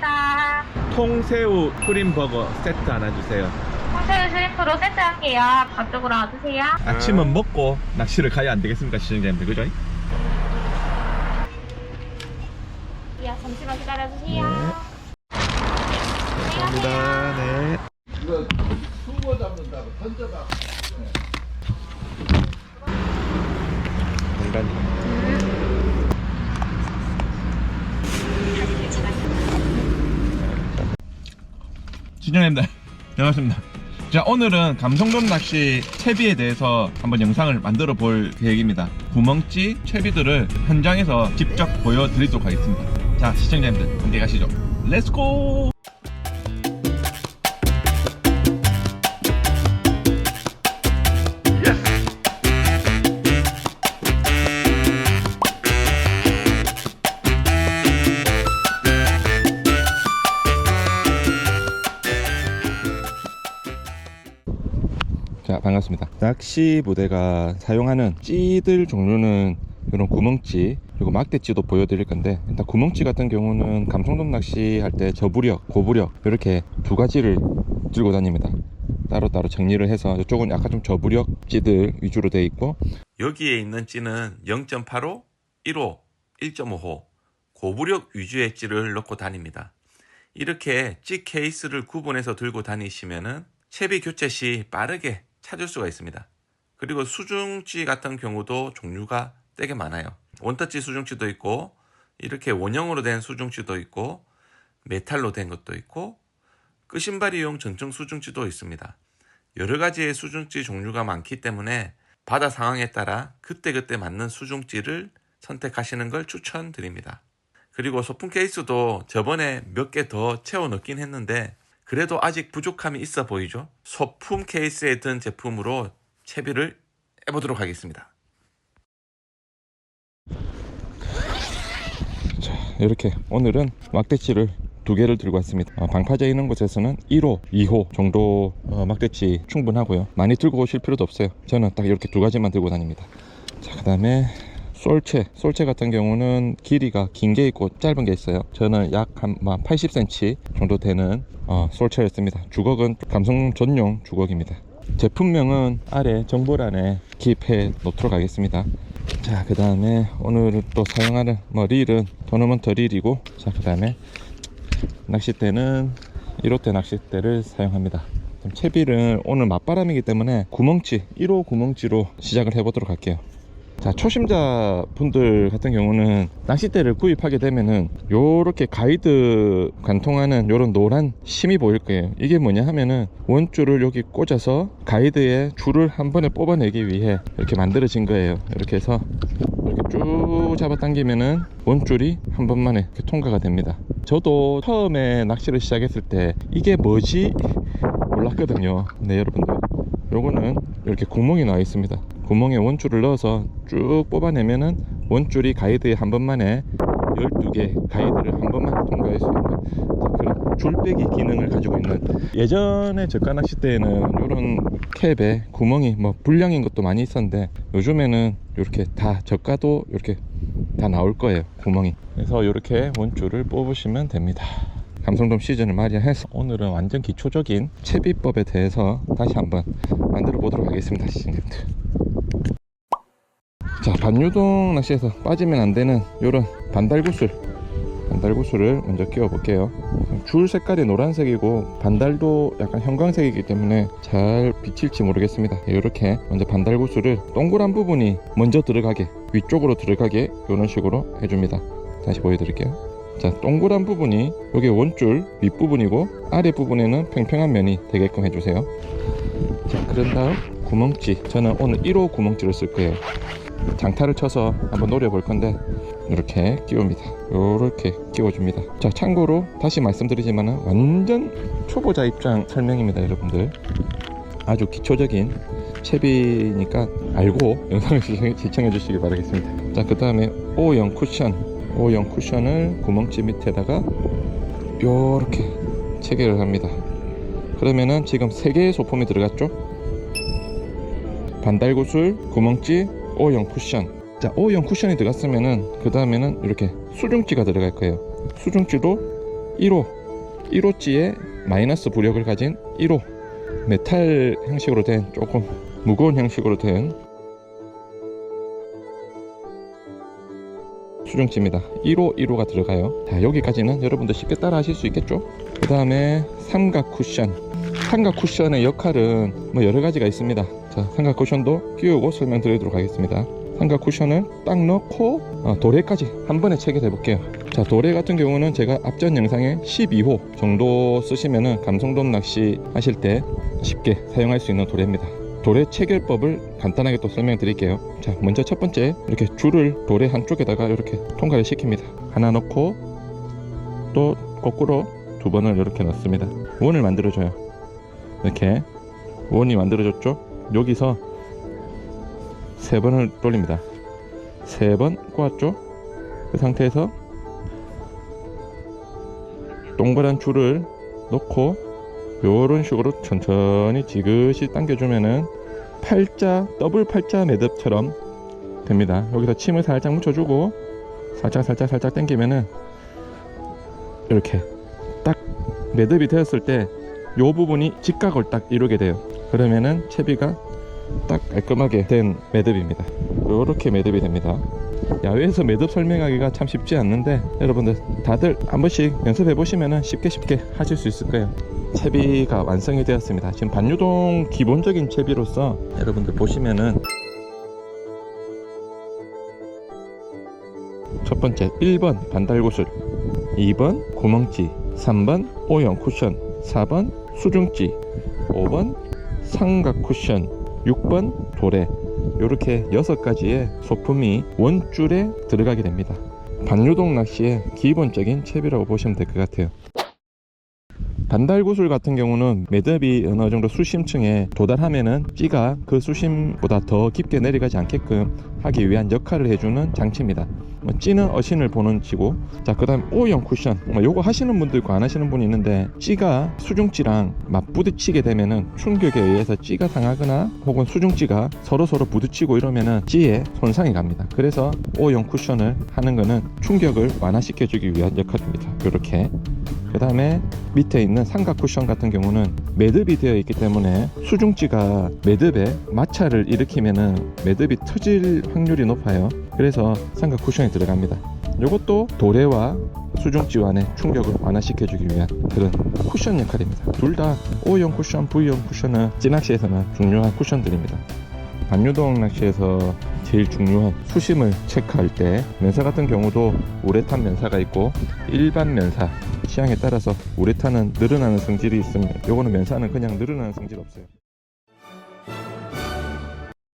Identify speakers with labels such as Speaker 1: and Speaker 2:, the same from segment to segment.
Speaker 1: 감사합니다.
Speaker 2: 통새우 크림버거 세트 하나 주세요.
Speaker 1: 통새우 슈림프로 세트 할게요. 앞쪽으로 와주세요.
Speaker 2: 아침은 먹고 낚시를 가야 안 되겠습니까, 시청자님들, 그죠?
Speaker 1: 잠시만 기다려주세요.
Speaker 2: 감사합니다. 네.
Speaker 3: 이거 숭어 잡는다고 던져봐.
Speaker 2: 공간이. 시청자님들, 반갑습니다. 자, 오늘은 감성돔 낚시 채비에 대해서 한번 영상을 만들어 볼 계획입니다. 구멍찌 채비들을 현장에서 직접 보여드리도록 하겠습니다. 자, 시청자님들 함께 가시죠. 렛츠고! 자, 반갑습니다. 낚시 부대가 사용하는 찌들 종류는 이런 구멍찌 그리고 막대찌도 보여드릴 건데, 일단 구멍찌 같은 경우는 감성돔 낚시 할 때 저부력, 고부력 이렇게 두 가지를 들고 다닙니다. 따로따로 정리를 해서 이쪽은 약간 좀 저부력 찌들 위주로 되어 있고, 여기에 있는 찌는 0.85, 1호, 1.5호 고부력 위주의 찌를 넣고 다닙니다. 이렇게 찌 케이스를 구분해서 들고 다니시면은 채비 교체 시 빠르게 찾을 수가 있습니다. 그리고 수중찌 같은 경우도 종류가 되게 많아요. 원터치 수중찌도 있고, 이렇게 원형으로 된 수중찌도 있고, 메탈로 된 것도 있고, 끄신바리용 전청 수중찌도 있습니다. 여러 가지의 수중찌 종류가 많기 때문에 바다 상황에 따라 그때그때 맞는 수중찌를 선택하시는 걸 추천드립니다. 그리고 소품 케이스도 저번에 몇 개 더 채워 넣긴 했는데 그래도 아직 부족함이 있어 보이죠. 소품 케이스에 든 제품으로 채비를 해보도록 하겠습니다. 자, 이렇게 오늘은 막대치를 두 개를 들고 왔습니다. 방파제 있는 곳에서는 1호, 2호 정도 막대치 충분하고요. 많이 들고 오실 필요도 없어요. 저는 딱 이렇게 두 가지만 들고 다닙니다. 자, 그 다음에 솔체 같은 경우는 길이가 긴 게 있고 짧은 게 있어요. 저는 약 한 80cm 정도 되는 솔체였습니다. 주걱은 감성 전용 주걱입니다. 제품명은 아래 정보란에 기입해 놓도록 하겠습니다. 자, 그 다음에 오늘 또 사용하는 릴은 토너먼트 릴이고, 자, 그 다음에 낚싯대는 1호대 낚싯대를 사용합니다. 채비를 오늘 맞바람이기 때문에 구멍찌 1호 구멍찌로 시작을 해보도록 할게요. 자, 초심자 분들 같은 경우는 낚싯대를 구입하게 되면은 요렇게 가이드 관통하는 요런 노란 심이 보일 거예요. 이게 뭐냐 하면은 원줄을 여기 꽂아서 가이드에 줄을 한 번에 뽑아내기 위해 이렇게 만들어진 거예요. 이렇게 해서 이렇게 쭉 잡아당기면은 원줄이 한 번만에 이렇게 통과가 됩니다. 저도 처음에 낚시를 시작했을 때 이게 뭐지 몰랐거든요. 네, 여러분들, 요거는 이렇게 구멍이 나와 있습니다. 구멍에 원줄을 넣어서 쭉 뽑아내면은 원줄이 가이드에 한 번만에 12개 가이드를 한 번만 통과할 수 있는 그런 줄빼기 기능을 가지고 있는, 예전에 저가 낚싯대에는 이런 캡에 구멍이 뭐 불량인 것도 많이 있었는데 요즘에는 이렇게 다 저가도 이렇게 다 나올 거예요, 구멍이. 그래서 이렇게 원줄을 뽑으시면 됩니다. 감성돔 시즌을 맞이해서 오늘은 완전 기초적인 채비법에 대해서 다시 한번 만들어 보도록 하겠습니다, 시청자님들. 자, 반유동 낚시에서 빠지면 안 되는 요런 반달구슬을 먼저 끼워 볼게요. 줄 색깔이 노란색이고 반달도 약간 형광색이기 때문에 잘 비칠지 모르겠습니다. 이렇게 먼저 반달구슬을 동그란 부분이 먼저 들어가게, 위쪽으로 들어가게 이런 식으로 해줍니다. 다시 보여드릴게요. 자, 동그란 부분이 여기 원줄 윗부분이고 아래 부분에는 평평한 면이 되게끔 해주세요. 자, 그런 다음 구멍찌, 저는 오늘 1호 구멍찌를 쓸 거예요. 장타를 쳐서 한번 노려 볼 건데 이렇게 끼웁니다. 이렇게 끼워줍니다. 자, 참고로 다시 말씀드리지만 완전 초보자 입장 설명입니다, 여러분들. 아주 기초적인 채비니까 알고 영상을 시청해 주시기 바라겠습니다. 자, 그 다음에 O형 쿠션을 구멍찌 밑에다가 요렇게 체결을 합니다. 그러면은 지금 3개의 소품이 들어갔죠. 반달구슬, 구멍찌, O형 쿠션. 자, O형 쿠션이 들어갔으면은 그 다음에는 이렇게 수중찌가 들어갈 거예요. 수중찌도 1호찌에 마이너스 부력을 가진 1호 메탈 형식으로 된 조금 무거운 형식으로 된 수중찌입니다. 1호가 들어가요. 자, 여기까지는 여러분들 쉽게 따라 하실 수 있겠죠? 그 다음에 삼각 쿠션의 역할은 뭐 여러 가지가 있습니다. 자, 삼각 쿠션도 끼우고 설명드리도록 하겠습니다. 삼각 쿠션을 딱 넣고 도래까지 한 번에 체결해 볼게요. 자, 도래 같은 경우는 제가 앞전 영상에 12호 정도 쓰시면은 감성돔 낚시 하실 때 쉽게 사용할 수 있는 도래입니다. 도래 체결법을 간단하게 또 설명드릴게요. 자, 먼저 첫 번째 이렇게 줄을 도래 한쪽에다가 이렇게 통과를 시킵니다. 하나 넣고 또 거꾸로 두 번을 이렇게 넣습니다. 원을 만들어줘요. 이렇게 원이 만들어졌죠? 여기서 세 번을 돌립니다. 세 번 꼬았죠? 그 상태에서 동그란 줄을 놓고 요런 식으로 천천히 지그시 당겨주면은 더블 팔자 매듭처럼 됩니다. 여기서 침을 살짝 묻혀주고 살짝 당기면은 이렇게 딱 매듭이 되었을 때 요 부분이 직각을 딱 이루게 돼요. 그러면은 채비가 딱 깔끔하게 된 매듭입니다. 요렇게 매듭이 됩니다. 야외에서 매듭 설명하기가 참 쉽지 않는데 여러분들 다들 한 번씩 연습해 보시면은 쉽게 하실 수 있을 거예요. 채비가 완성이 되었습니다. 지금 반유동 기본적인 채비로서 여러분들 보시면은 첫 번째 1번 반달구슬, 2번 구멍찌, 3번 O형 쿠션, 4번 수중찌, 5번 삼각 쿠션, 6번 도래, 이렇게 6가지의 소품이 원줄에 들어가게 됩니다. 반유동 낚시의 기본적인 채비라고 보시면 될 것 같아요. 반달구슬 같은 경우는 매듭이 어느 정도 수심층에 도달하면은 찌가 그 수심보다 더 깊게 내려가지 않게끔 하기 위한 역할을 해주는 장치입니다. 찌는 어신을 보는 찌고, 자, 그 다음 O형 쿠션, 요거 하시는 분도 있고 안 하시는 분이 있는데, 찌가 수중찌랑 맞부딪히게 되면은 충격에 의해서 찌가 상하거나 혹은 수중찌가 서로 부딪히고 이러면은 찌에 손상이 갑니다. 그래서 O형 쿠션을 하는 거는 충격을 완화시켜 주기 위한 역할입니다. 이렇게. 그 다음에 밑에 있는 삼각 쿠션 같은 경우는 매듭이 되어 있기 때문에 수중찌가 매듭에 마찰을 일으키면은 매듭이 터질 확률이 높아요. 그래서 삼각 쿠션이 들어갑니다. 이것도 도래와 수중찌완의 충격을 완화시켜 주기 위한 그런 쿠션 역할입니다. 둘 다 O형 쿠션, V형 쿠션은 찌낚시에서는 중요한 쿠션들입니다. 반유동 낚시에서 제일 중요한 수심을 체크할 때 면사 같은 경우도 우레탄 면사가 있고 일반 면사, 취향에 따라서 우레탄은 늘어나는 성질이 있으면 요거는 면사는 그냥 늘어나는 성질 없어요.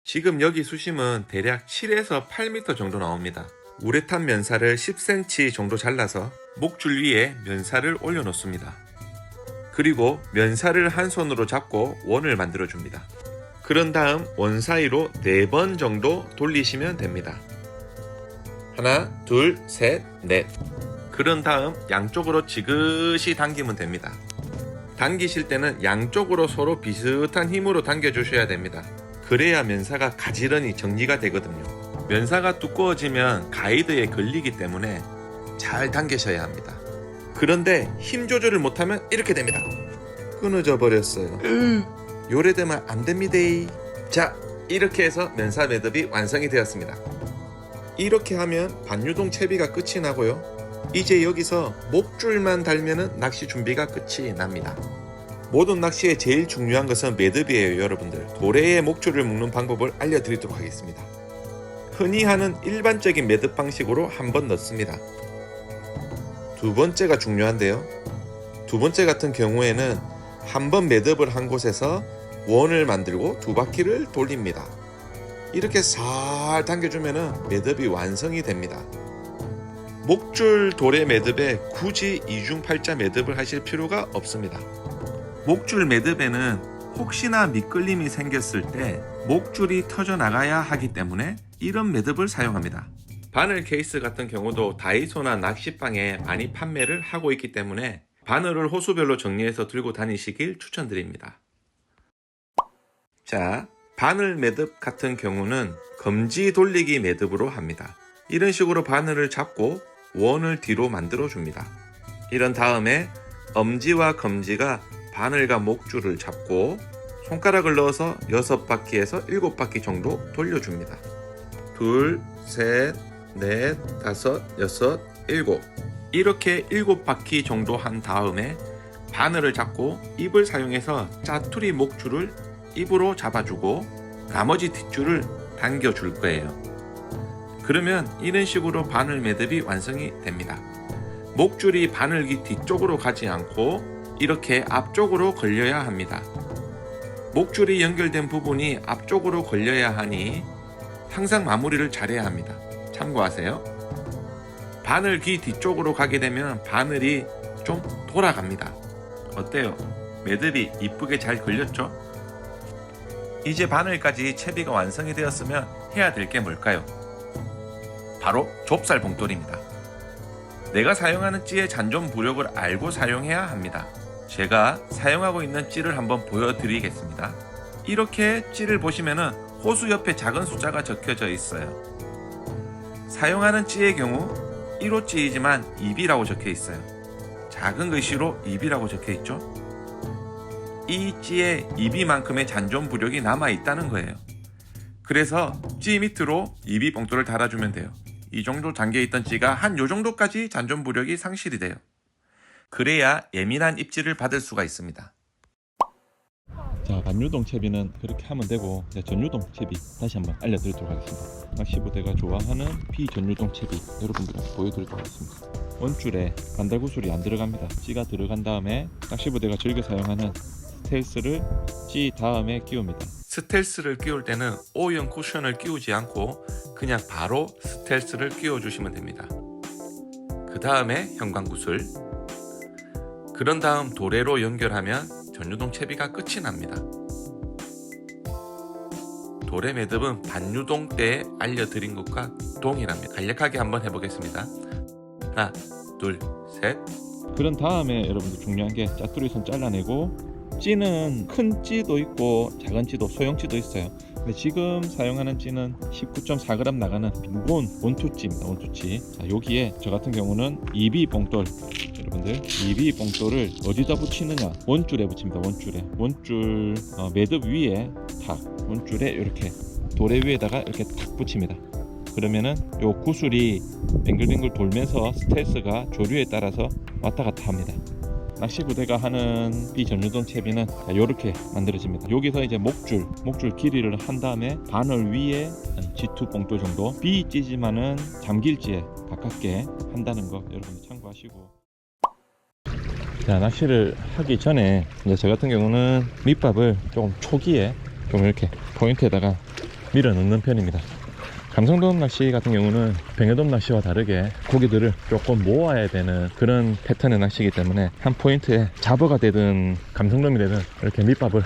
Speaker 4: 지금 여기 수심은 대략 7에서 8m 정도 나옵니다. 우레탄 면사를 10cm 정도 잘라서 목줄 위에 면사를 올려 놓습니다. 그리고 면사를 한 손으로 잡고 원을 만들어 줍니다. 그런 다음 원 사이로 4번 정도 돌리시면 됩니다. 하나, 둘, 셋, 넷. 그런 다음 양쪽으로 지그시 당기면 됩니다. 당기실 때는 양쪽으로 서로 비슷한 힘으로 당겨 주셔야 됩니다. 그래야 면사가 가지런히 정리가 되거든요. 면사가 두꺼워지면 가이드에 걸리기 때문에 잘 당기셔야 합니다. 그런데 힘 조절을 못하면 이렇게 됩니다. 끊어져 버렸어요. 요래되면 안 됩니다. 자, 이렇게 해서 면사 매듭이 완성이 되었습니다. 이렇게 하면 반유동 채비가 끝이 나고요. 이제 여기서 목줄만 달면은 낚시 준비가 끝이 납니다. 모든 낚시에 제일 중요한 것은 매듭이에요. 여러분들, 도래에 목줄을 묶는 방법을 알려드리도록 하겠습니다. 흔히 하는 일반적인 매듭 방식으로 한번 넣습니다. 두 번째가 중요한데요. 두 번째 같은 경우에는 한번 매듭을 한 곳에서 원을 만들고 2바퀴를 돌립니다. 이렇게 살 당겨주면 매듭이 완성이 됩니다. 목줄 도래 매듭에 굳이 이중팔자 매듭을 하실 필요가 없습니다. 목줄 매듭에는 혹시나 미끌림이 생겼을 때 목줄이 터져 나가야 하기 때문에 이런 매듭을 사용합니다. 바늘 케이스 같은 경우도 다이소나 낚시방에 많이 판매를 하고 있기 때문에 바늘을 호수별로 정리해서 들고 다니시길 추천드립니다. 자, 바늘 매듭 같은 경우는 검지 돌리기 매듭으로 합니다. 이런 식으로 바늘을 잡고 원을 뒤로 만들어 줍니다. 이런 다음에 엄지와 검지가 바늘과 목줄을 잡고 손가락을 넣어서 6바퀴에서 7바퀴 정도 돌려줍니다. 2, 셋, 넷, 다섯, 여섯, 일곱. 이렇게 7바퀴 정도 한 다음에 바늘을 잡고 입을 사용해서 짜투리 목줄을 입으로 잡아주고 나머지 뒷줄을 당겨줄 거예요. 그러면 이런 식으로 바늘 매듭이 완성이 됩니다. 목줄이 바늘기 뒤쪽으로 가지 않고 이렇게 앞쪽으로 걸려야 합니다. 목줄이 연결된 부분이 앞쪽으로 걸려야 하니 항상 마무리를 잘해야 합니다. 참고하세요. 바늘귀 뒤쪽으로 가게 되면 바늘이 좀 돌아갑니다. 어때요? 매듭이 이쁘게 잘 걸렸죠? 이제 바늘까지 채비가 완성이 되었으면 해야 될 게 뭘까요? 바로 좁쌀 봉돌입니다. 내가 사용하는 찌의 잔존 부력을 알고 사용해야 합니다. 제가 사용하고 있는 찌를 한번 보여드리겠습니다. 이렇게 찌를 보시면은 호수 옆에 작은 숫자가 적혀져 있어요. 사용하는 찌의 경우 1호 찌이지만 2B라고 적혀 있어요. 작은 글씨로 2B라고 적혀 있죠. 이 찌에 2B만큼의 잔존 부력이 남아 있다는 거예요. 그래서 찌 밑으로 2B 봉돌을 달아주면 돼요. 이 정도 잠겨있던 찌가 한 요 정도까지 잔존 부력이 상실이 돼요. 그래야 예민한 입질을 받을 수가 있습니다.
Speaker 2: 자, 반유동 채비는 그렇게 하면 되고, 이제 전유동 채비 다시 한번 알려드리도록 하겠습니다. 낚시부대가 좋아하는 비전유동 채비 여러분들한테 보여드리도록 하겠습니다. 원줄에 반달구슬이 안 들어갑니다. 찌가 들어간 다음에 낚시부대가 즐겨 사용하는 스텔스를 찌 다음에 끼웁니다.
Speaker 4: 스텔스를 끼울 때는 O형 쿠션을 끼우지 않고 그냥 바로 스텔스를 끼워주시면 됩니다. 그 다음에 형광구슬, 그런 다음 도래로 연결하면 전유동 채비가 끝이 납니다. 도래 매듭은 반유동 때 알려드린 것과 동일합니다. 간략하게 한번 해보겠습니다. 하나, 둘, 셋.
Speaker 2: 그런 다음에 여러분들 중요한 게 짜투리 선 잘라내고, 찌는 큰 찌도 있고 작은 찌도 소형 찌도 있어요. 근데 지금 사용하는 찌는 19.4g 나가는 무거운 원투찌입니다. 원투찌. 자, 여기에 저 같은 경우는 2B 봉돌, 여러분들 2B 봉돌을 어디다 붙이느냐, 원줄에 붙입니다. 원줄 매듭 위에 탁, 원줄에 이렇게 도래 위에다가 이렇게 탁 붙입니다. 그러면은 요 구슬이 뱅글뱅글 돌면서 스텔스가 조류에 따라서 왔다 갔다 합니다. 낚시부대가 하는 비전유동 채비는 이렇게 만들어집니다. 여기서 이제 목줄 길이를 한 다음에 바늘 위에 G2 봉돌 정도, B찌지만은 잠길지에 가깝게 한다는 거 여러분 참고하시고. 자, 낚시를 하기 전에 이제 저 같은 경우는 밑밥을 조금 초기에 좀 이렇게 포인트에다가 밀어 넣는 편입니다. 감성돔 낚시 같은 경우는 뱅에돔 낚시와 다르게 고기들을 조금 모아야 되는 그런 패턴의 낚시이기 때문에 한 포인트에 잡어가 되든 감성돔이 되든 이렇게 밑밥을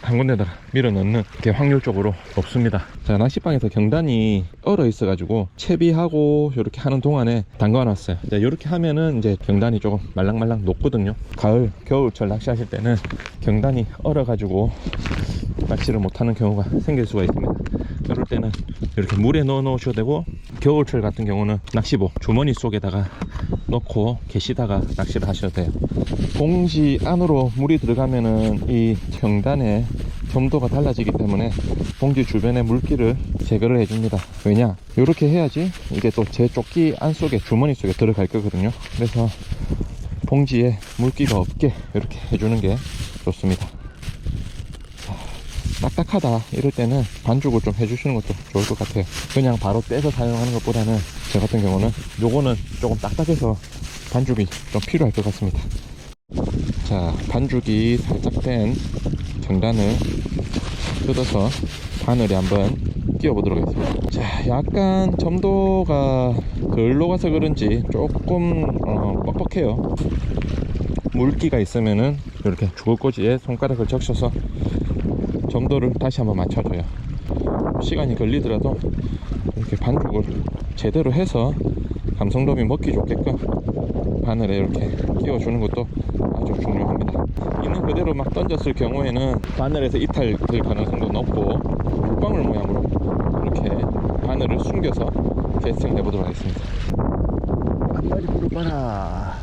Speaker 2: 한 군데다가 밀어 넣는 게 확률적으로 높습니다. 자, 낚시방에서 경단이 얼어 있어 가지고 채비하고 이렇게 하는 동안에 담가 놨어요. 이제 이렇게 하면은 이제 경단이 조금 말랑말랑 녹거든요. 가을 겨울철 낚시하실 때는 경단이 얼어 가지고 낚시를 못하는 경우가 생길 수가 있습니다. 이럴 때는 이렇게 물에 넣어 놓으셔도 되고, 겨울철 같은 경우는 낚시보 주머니 속에다가 넣고 계시다가 낚시를 하셔도 돼요. 봉지 안으로 물이 들어가면은 이 경단의 점도가 달라지기 때문에 봉지 주변의 물기를 제거를 해줍니다. 왜냐? 이렇게 해야지 이게 또 제 조끼 안 속에 주머니 속에 들어갈 거거든요. 그래서 봉지에 물기가 없게 이렇게 해주는 게 좋습니다. 딱딱하다 이럴 때는 반죽을 좀 해주시는 것도 좋을 것 같아요. 그냥 바로 떼서 사용하는 것보다는 저 같은 경우는 요거는 조금 딱딱해서 반죽이 좀 필요할 것 같습니다. 자, 반죽이 살짝 된 경단을 뜯어서 바늘에 한번 끼워 보도록 하겠습니다. 자, 약간 점도가 덜 녹아서 그런지 조금 뻑뻑해요. 물기가 있으면은 이렇게 주걱꼬지에 손가락을 적셔서 점도를 다시 한번 맞춰줘요. 시간이 걸리더라도 이렇게 반죽을 제대로 해서 감성돔이 먹기 좋게끔 바늘에 이렇게 끼워주는 것도 아주 중요합니다. 있는 그대로 막 던졌을 경우에는 바늘에서 이탈 될 가능성도 높고, 물방울 모양으로 이렇게 바늘을 숨겨서 캐스팅을 해보도록 하겠습니다.
Speaker 3: 한 마리 물어봐라.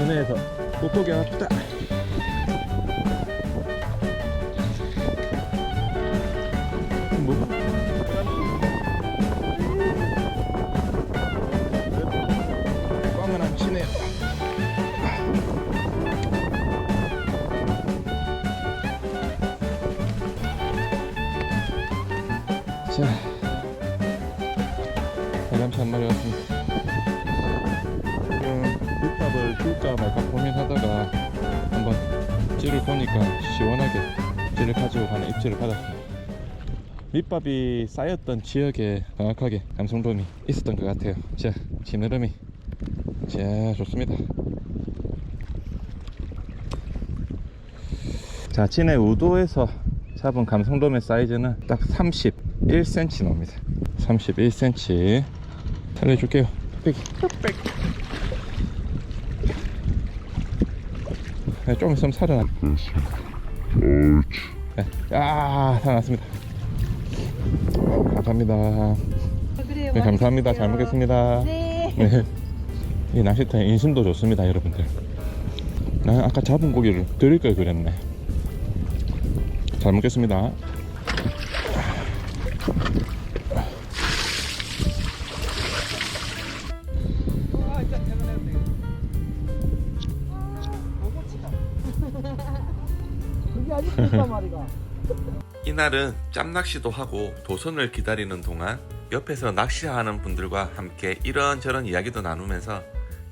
Speaker 2: 은혜에서 꼭대기 왔다. 뭐? 꽝은 안 치네요. 자, 대감치 한 마리 왔습니다. 밑밥을 줄까 말까 고민하다가 한번 찌를 보니까 시원하게 찌를 가지고 가는 입질을 받았습니다. 밑밥이 쌓였던 지역에 정확하게 감성돔이 있었던 것 같아요. 자, 지느러미. 자, 좋습니다. 자, 진해 우도에서 잡은 감성돔의 사이즈는 딱 31cm 나옵니다. 31cm. 살려줄게요. 뚝배기. 네, 좀 있으면 살아나. 네. 아, 살아났습니다. 감사합니다.
Speaker 5: 그래요.
Speaker 2: 네, 감사합니다. 잘 먹겠습니다.
Speaker 5: 네.
Speaker 2: 네. 이 낚시터의 인심도 좋습니다, 여러분들. 난 아까 잡은 고기를 드릴 걸 그랬네. 잘 먹겠습니다.
Speaker 5: 그게 아직 있단 말이가.
Speaker 4: 이날은 짬낚시도 하고 도선을 기다리는 동안 옆에서 낚시하는 분들과 함께 이런저런 이야기도 나누면서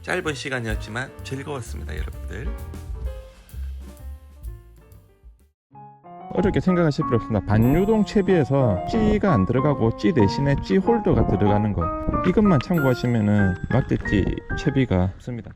Speaker 4: 짧은 시간이었지만 즐거웠습니다, 여러분들.
Speaker 2: 어렵게 생각하실 필요 없습니다. 반유동 채비에서 찌가 안 들어가고 찌 대신에 찌 홀더가 들어가는 거, 이것만 참고하시면은 막대찌 채비가 없습니다.